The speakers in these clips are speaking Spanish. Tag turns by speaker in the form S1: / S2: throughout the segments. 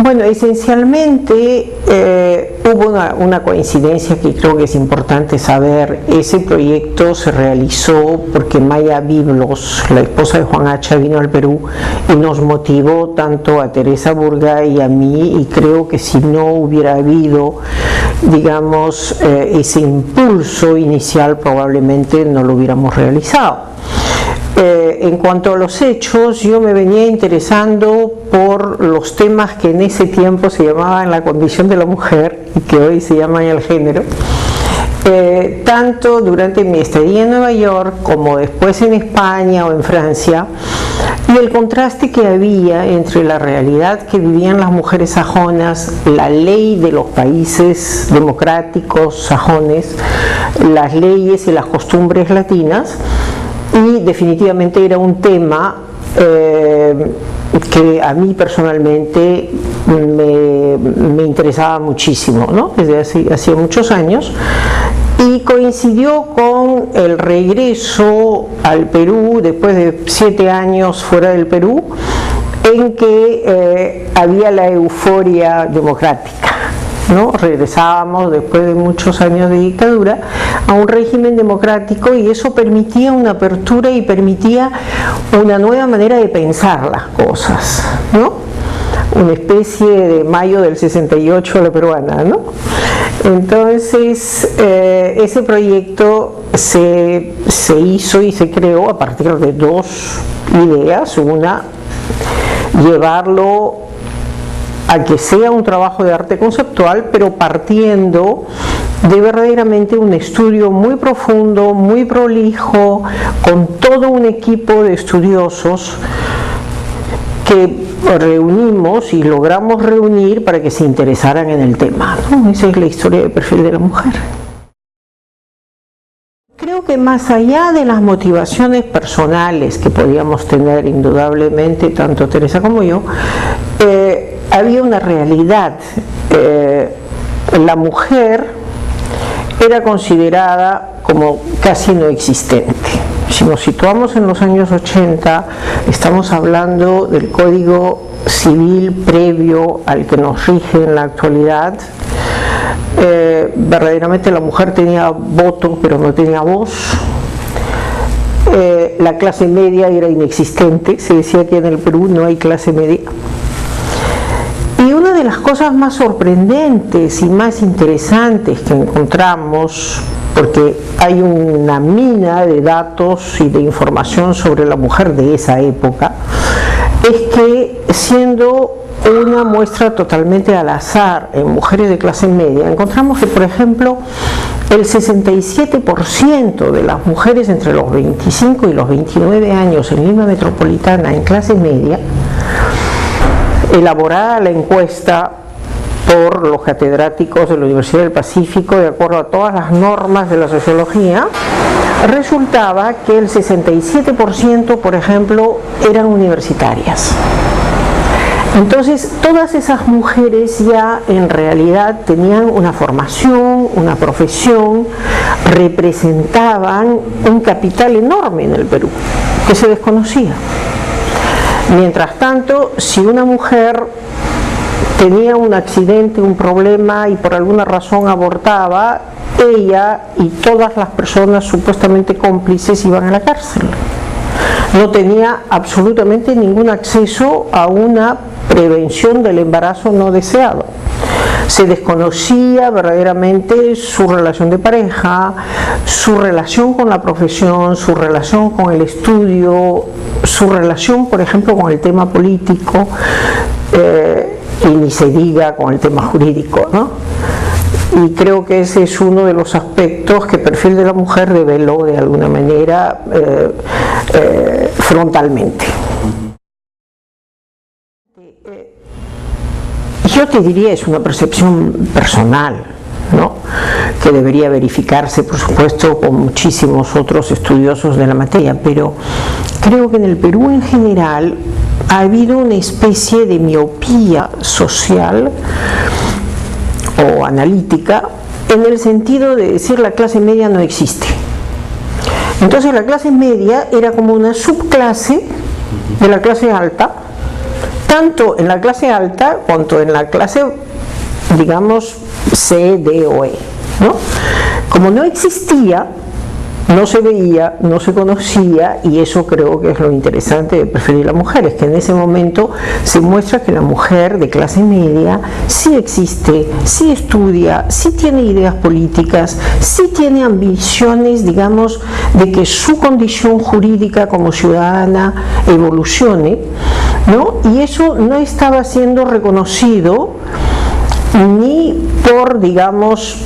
S1: Bueno, esencialmente hubo una coincidencia que creo que es importante saber. Ese proyecto se realizó porque Maya Biblos, la esposa de Juan Hacha, vino al Perú y nos motivó tanto a Teresa Burga y a mí, y creo que si no hubiera habido, digamos, ese impulso inicial, probablemente no lo hubiéramos realizado. En cuanto a los hechos, yo me venía interesando por los temas que en ese tiempo se llamaban la condición de la mujer y que hoy se llaman el género, tanto durante mi estadía en Nueva York como después en España o en Francia, y el contraste que había entre la realidad que vivían las mujeres sajonas, la ley de los países democráticos sajones, las leyes y las costumbres latinas. Y definitivamente era un tema que a mí personalmente me interesaba muchísimo, ¿no? Desde hacía muchos años, y coincidió con el regreso al Perú después de 7 años fuera del Perú, en que había la euforia democrática, ¿no? Regresábamos después de muchos años de dictadura a un régimen democrático, y eso permitía una apertura y permitía una nueva manera de pensar las cosas, ¿no? Una especie de mayo del 68 a la peruana, ¿no? Entonces ese proyecto se hizo y se creó a partir de dos ideas. Una, llevarlo a que sea un trabajo de arte conceptual, pero partiendo de verdaderamente un estudio muy profundo, muy prolijo, con todo un equipo de estudiosos que reunimos y logramos reunir para que se interesaran en el tema, ¿no? Esa es la historia del perfil de la mujer. Creo que más allá de las motivaciones personales que podíamos tener indudablemente, tanto Teresa como yo, había una realidad. La mujer era considerada como casi no existente. Si nos situamos en los años 80, estamos hablando del Código Civil previo al que nos rige en la actualidad. Verdaderamente la mujer tenía voto, pero no tenía voz. La clase media era inexistente. Se decía que en el Perú no hay clase media. Y una de las cosas más sorprendentes y más interesantes que encontramos, porque hay una mina de datos y de información sobre la mujer de esa época, es que, siendo una muestra totalmente al azar en mujeres de clase media, encontramos que, por ejemplo, el 67% de las mujeres entre los 25 y los 29 años en Lima Metropolitana en clase media, elaborada la encuesta por los catedráticos de la Universidad del Pacífico, de acuerdo a todas las normas de la sociología, resultaba que el 67%, por ejemplo, eran universitarias. Entonces, todas esas mujeres ya en realidad tenían una formación, una profesión, representaban un capital enorme en el Perú, que se desconocía. Mientras tanto, si una mujer tenía un accidente, un problema, y por alguna razón abortaba, ella y todas las personas supuestamente cómplices iban a la cárcel. No tenía absolutamente ningún acceso a una prevención del embarazo no deseado. Se desconocía verdaderamente su relación de pareja, su relación con la profesión, su relación con el estudio, su relación, por ejemplo, con el tema político, y ni se diga con el tema jurídico, ¿no? Y creo que ese es uno de los aspectos que el perfil de la mujer reveló de alguna manera frontalmente. Yo te diría, es una percepción personal, ¿no?, que debería verificarse, por supuesto, con muchísimos otros estudiosos de la materia, pero creo que en el Perú en general ha habido una especie de miopía social o analítica, en el sentido de decir la clase media no existe. Entonces la clase media era como una subclase de la clase alta, tanto en la clase alta cuanto en la clase, digamos, C, D o E, ¿no? Como no existía, no se veía, no se conocía, y eso creo que es lo interesante de Preferir a las Mujeres, que en ese momento se muestra que la mujer de clase media sí existe, sí estudia, sí tiene ideas políticas, sí tiene ambiciones, digamos, de que su condición jurídica como ciudadana evolucione, ¿no? Y eso no estaba siendo reconocido ni por, digamos,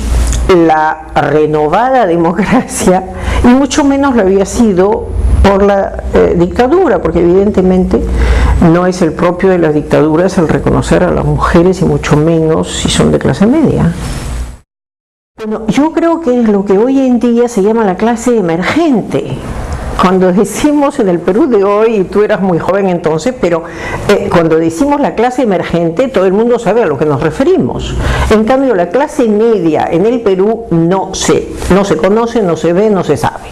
S1: la renovada democracia, y mucho menos lo había sido por la dictadura, porque evidentemente no es el propio de las dictaduras el reconocer a las mujeres, y mucho menos si son de clase media. Bueno, yo creo que es lo que hoy en día se llama la clase emergente. Cuando decimos en el Perú de hoy, y tú eras muy joven entonces, pero cuando decimos la clase emergente, todo el mundo sabe a lo que nos referimos. En cambio, la clase media en el Perú no se conoce, no se ve, no se sabe.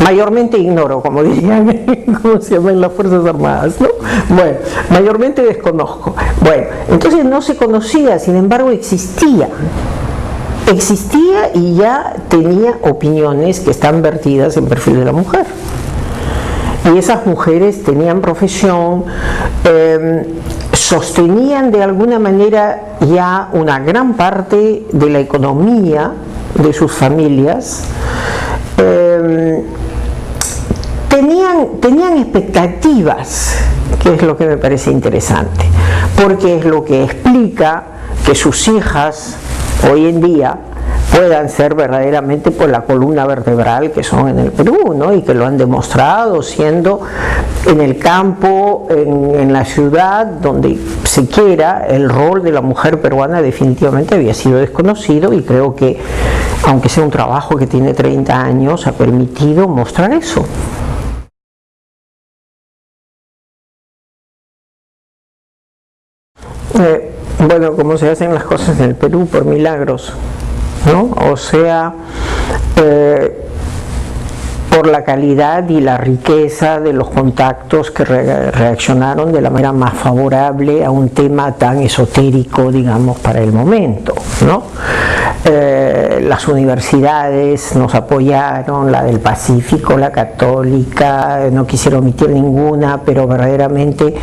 S1: Mayormente ignoro, como dirían, como se llaman las Fuerzas Armadas, ¿no? Bueno, mayormente desconozco. Bueno, entonces no se conocía, sin embargo existía y ya tenía opiniones que están vertidas en Perfil de la Mujer. Y esas mujeres tenían profesión, sostenían de alguna manera ya una gran parte de la economía de sus familias, tenían expectativas, que es lo que me parece interesante, porque es lo que explica que sus hijas hoy en día puedan ser verdaderamente pues la columna vertebral que son en el Perú, ¿no? Y que lo han demostrado siendo en el campo, en la ciudad, donde se quiera, el rol de la mujer peruana definitivamente había sido desconocido, y creo que, aunque sea un trabajo que tiene 30 años, ha permitido mostrar eso. Bueno, como se hacen las cosas en el Perú, por milagros, ¿no? O sea, por la calidad y la riqueza de los contactos que reaccionaron de la manera más favorable a un tema tan esotérico, digamos, para el momento, ¿no? Las universidades nos apoyaron, la del Pacífico, la Católica, no quisiera omitir ninguna, pero verdaderamente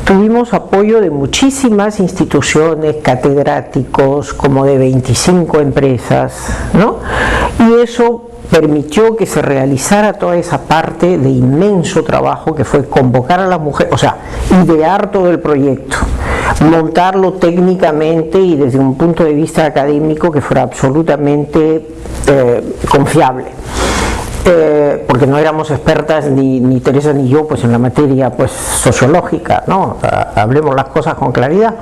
S1: tuvimos apoyo de muchísimas instituciones, catedráticos, como de 25 empresas, ¿no? Y eso permitió que se realizara toda esa parte de inmenso trabajo que fue convocar a las mujeres, o sea, idear todo el proyecto, montarlo técnicamente y desde un punto de vista académico que fuera absolutamente confiable. Porque no éramos expertas ni Teresa ni yo pues en la materia pues sociológica, ¿no? Hablemos las cosas con claridad.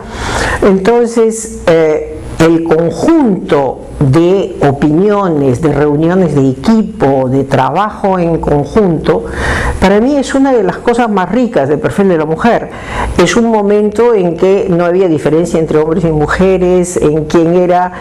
S1: Entonces el conjunto de opiniones, de reuniones de equipo, de trabajo en conjunto, para mí es una de las cosas más ricas del Perfil de la Mujer. Es un momento en que no había diferencia entre hombres y mujeres, en quién era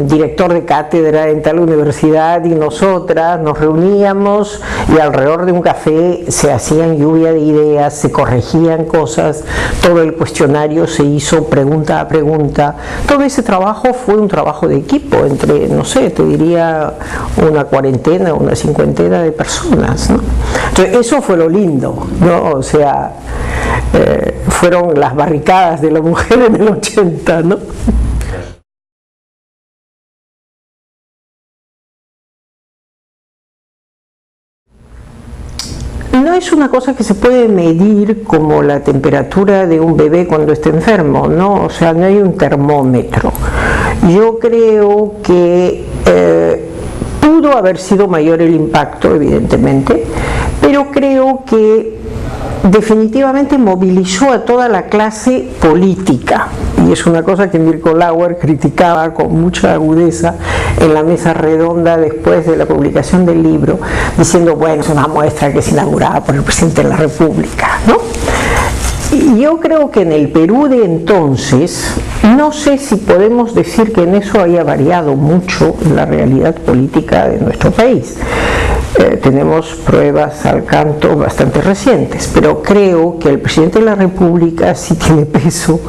S1: director de cátedra en tal universidad, y nosotras nos reuníamos y alrededor de un café se hacían lluvia de ideas, se corregían cosas, todo el cuestionario se hizo pregunta a pregunta. Todo ese trabajo fue un trabajo de equipo entre, no sé, te diría una cuarentena, una cincuentena de personas, ¿no? Entonces eso fue lo lindo, ¿no? O sea, fueron las barricadas de la mujer en el 80, ¿no? No es una cosa que se puede medir como la temperatura de un bebé cuando está enfermo, ¿no? O sea, no hay un termómetro. Yo creo que pudo haber sido mayor el impacto, evidentemente, pero creo que definitivamente movilizó a toda la clase política, y es una cosa que Mirko Lauer criticaba con mucha agudeza en la mesa redonda después de la publicación del libro, diciendo, bueno, es una muestra que es inaugurada por el presidente de la República, ¿no? Y yo creo que en el Perú de entonces, no sé si podemos decir que en eso haya variado mucho la realidad política de nuestro país. tenemos pruebas al canto bastante recientes, pero creo que el presidente de la República sí tiene peso,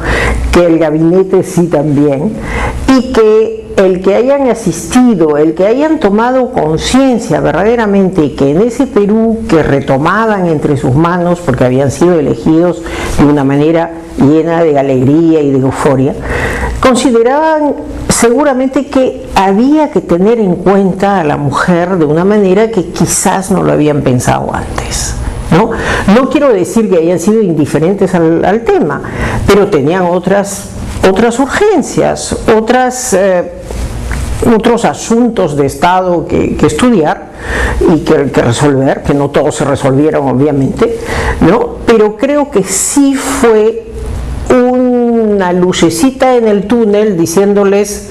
S1: que el gabinete sí también, y que el que hayan asistido, el que hayan tomado conciencia verdaderamente que en ese Perú que retomaban entre sus manos, porque habían sido elegidos de una manera llena de alegría y de euforia, consideraban seguramente que había que tener en cuenta a la mujer de una manera que quizás no lo habían pensado antes. No quiero decir que hayan sido indiferentes al tema, pero tenían otras urgencias, otros asuntos de Estado que estudiar y que resolver, que no todos se resolvieron obviamente, pero creo que sí fue una lucecita en el túnel diciéndoles: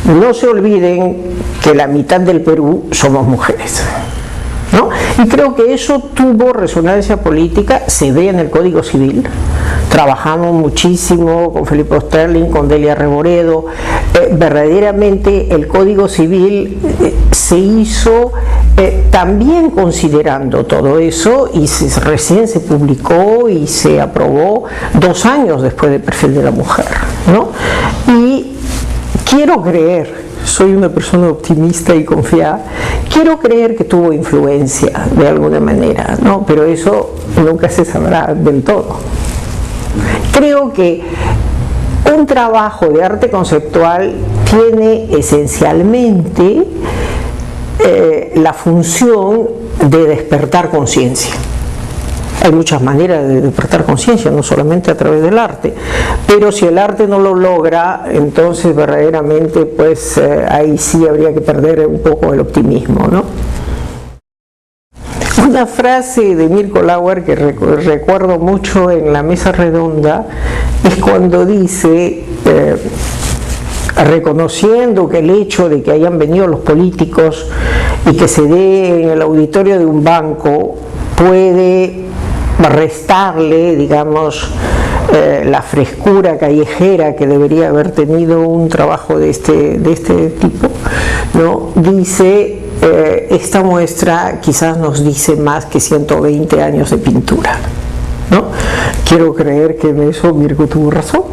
S1: no se olviden que la mitad del Perú somos mujeres. Y creo que eso tuvo resonancia política, se ve en el Código Civil. Trabajamos muchísimo con Felipe Osterling, con Delia Reboredo. Verdaderamente el Código Civil se hizo también considerando todo eso, y recién se publicó y se aprobó 2 años después del perfil de la mujer, Y quiero creer, soy una persona optimista y confiada, quiero creer que tuvo influencia de alguna manera, pero eso nunca se sabrá del todo. Creo que un trabajo de arte conceptual tiene esencialmente la función de despertar conciencia. Hay muchas maneras de despertar conciencia, no solamente a través del arte, pero si el arte no lo logra, entonces verdaderamente pues ahí sí habría que perder un poco el optimismo, Una frase de Mirko Lauer que recuerdo mucho en la mesa redonda es cuando dice, reconociendo que el hecho de que hayan venido los políticos y que se dé en el auditorio de un banco puede restarle, digamos, la frescura callejera que debería haber tenido un trabajo de este tipo, dice: esta muestra quizás nos dice más que 120 años de pintura. Quiero creer que en eso Mirko tuvo razón.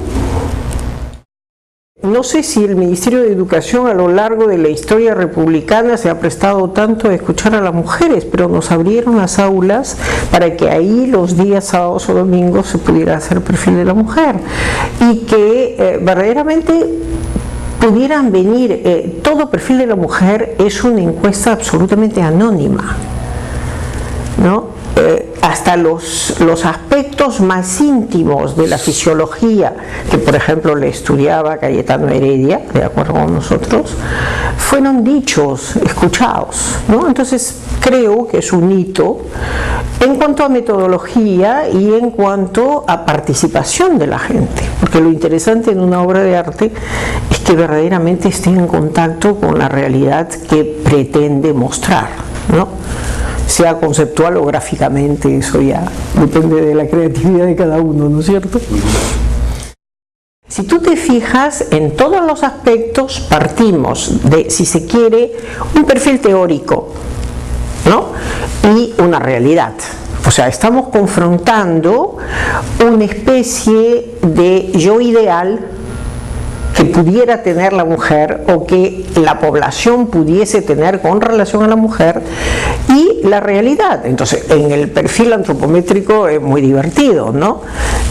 S1: No sé si el Ministerio de Educación a lo largo de la historia republicana se ha prestado tanto a escuchar a las mujeres, pero nos abrieron las aulas para que ahí los días sábados o domingos se pudiera hacer perfil de la mujer y que verdaderamente pudieran venir. Todo perfil de la mujer es una encuesta absolutamente anónima, hasta los aspectos más íntimos de la fisiología, que por ejemplo le estudiaba Cayetano Heredia, de acuerdo con nosotros, fueron dichos, escuchados, Entonces creo que es un hito en cuanto a metodología y en cuanto a participación de la gente, porque lo interesante en una obra de arte es que verdaderamente esté en contacto con la realidad que pretende mostrar, sea conceptual o gráficamente, eso ya depende de la creatividad de cada uno, ¿no es cierto? Si tú te fijas, en todos los aspectos partimos de, si se quiere, un perfil teórico, y una realidad. O sea, estamos confrontando una especie de yo ideal que pudiera tener la mujer o que la población pudiese tener con relación a la mujer y la realidad. Entonces, en el perfil antropométrico es muy divertido,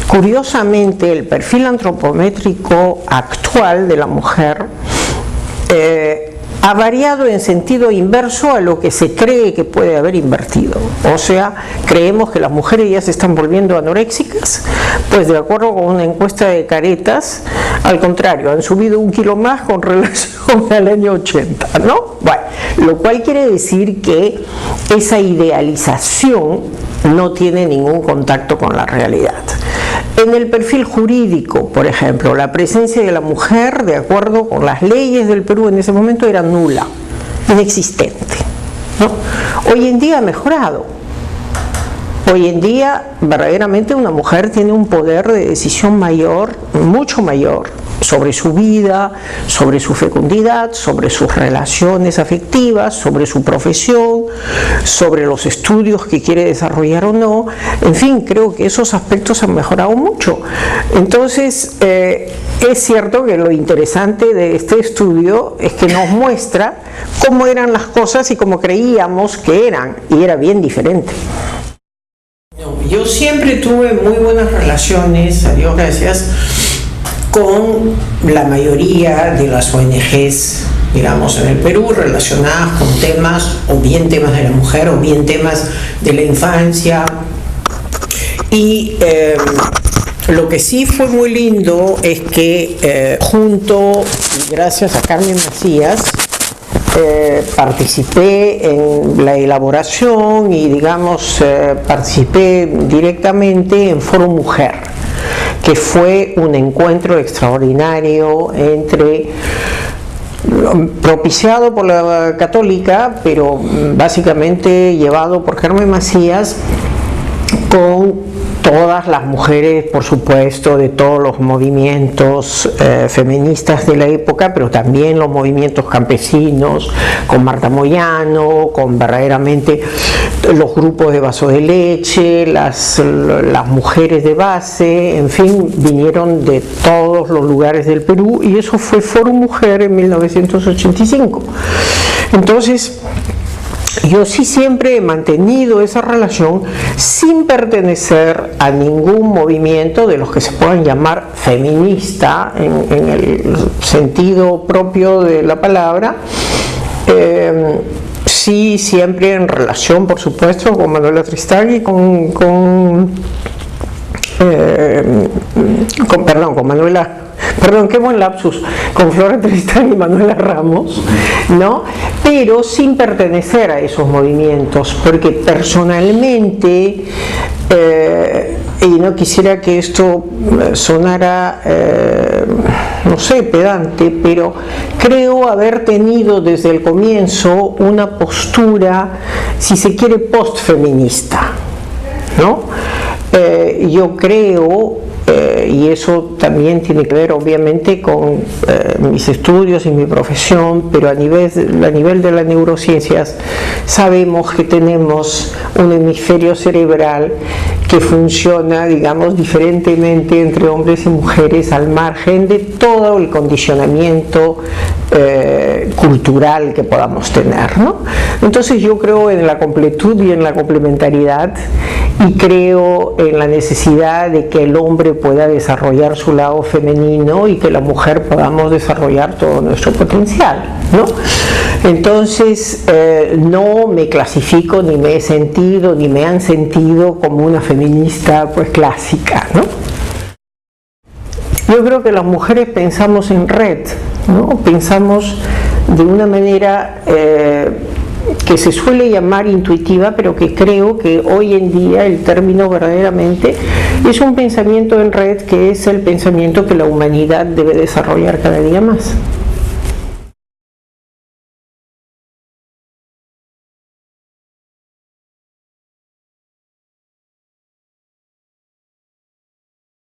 S1: Curiosamente, el perfil antropométrico actual de la mujer ha variado en sentido inverso a lo que se cree que puede haber invertido. O sea, creemos que las mujeres ya se están volviendo anoréxicas, pues de acuerdo con una encuesta de Caretas, al contrario, han subido 1 kilo más con relación al año 80, Bueno, lo cual quiere decir que esa idealización no tiene ningún contacto con la realidad. En el perfil jurídico, por ejemplo, la presencia de la mujer, de acuerdo con las leyes del Perú en ese momento, era nula, inexistente. Hoy en día ha mejorado. Hoy en día, verdaderamente, una mujer tiene un poder de decisión mayor, mucho mayor, sobre su vida, sobre su fecundidad, sobre sus relaciones afectivas, sobre su profesión, sobre los estudios que quiere desarrollar o no. En fin, creo que esos aspectos han mejorado mucho. Entonces, es cierto que lo interesante de este estudio es que nos muestra cómo eran las cosas y cómo creíamos que eran, y era bien diferente. Yo siempre tuve muy buenas relaciones, a Dios gracias, con la mayoría de las ONGs, digamos, en el Perú, relacionadas con temas, o bien temas de la mujer, o bien temas de la infancia. Y lo que sí fue muy lindo es que junto, gracias a Carmen Macías, participé en la elaboración y, digamos, participé directamente en Foro Mujer, que fue un encuentro extraordinario propiciado por la Católica, pero básicamente llevado por Carmen Macías, con todas las mujeres, por supuesto, de todos los movimientos feministas de la época, pero también los movimientos campesinos, con Marta Moyano, con verdaderamente los grupos de Vaso de Leche, las mujeres de base, en fin, vinieron de todos los lugares del Perú, y eso fue Foro Mujer en 1985. Entonces, yo sí siempre he mantenido esa relación sin pertenecer a ningún movimiento de los que se puedan llamar feminista en el sentido propio de la palabra. Sí, siempre en relación, por supuesto, con Manuela Tristán y con qué buen lapsus, con Flora Tristán y Manuela Ramos, ¿no? Pero sin pertenecer a esos movimientos, porque personalmente, y no quisiera que esto sonara, no sé, pedante, pero creo haber tenido desde el comienzo una postura, si se quiere, postfeminista, ¿no? Yo creo, y eso también tiene que ver obviamente con mis estudios y mi profesión, pero a nivel de las neurociencias sabemos que tenemos un hemisferio cerebral que funciona, digamos, diferentemente entre hombres y mujeres, al margen de todo el condicionamiento cultural que podamos tener, ¿no? Entonces yo creo en la completud y en la complementariedad, y creo en la necesidad de que el hombre pueda desarrollar su lado femenino y que la mujer podamos desarrollar todo nuestro potencial, ¿no? Entonces no me clasifico, ni me he sentido, ni me han sentido como una feminista pues clásica, ¿no? Yo creo que las mujeres pensamos en red, ¿no? Pensamos de una manera que se suele llamar intuitiva, pero que creo que hoy en día el término verdaderamente es un pensamiento en red, que es el pensamiento que la humanidad debe desarrollar cada día más.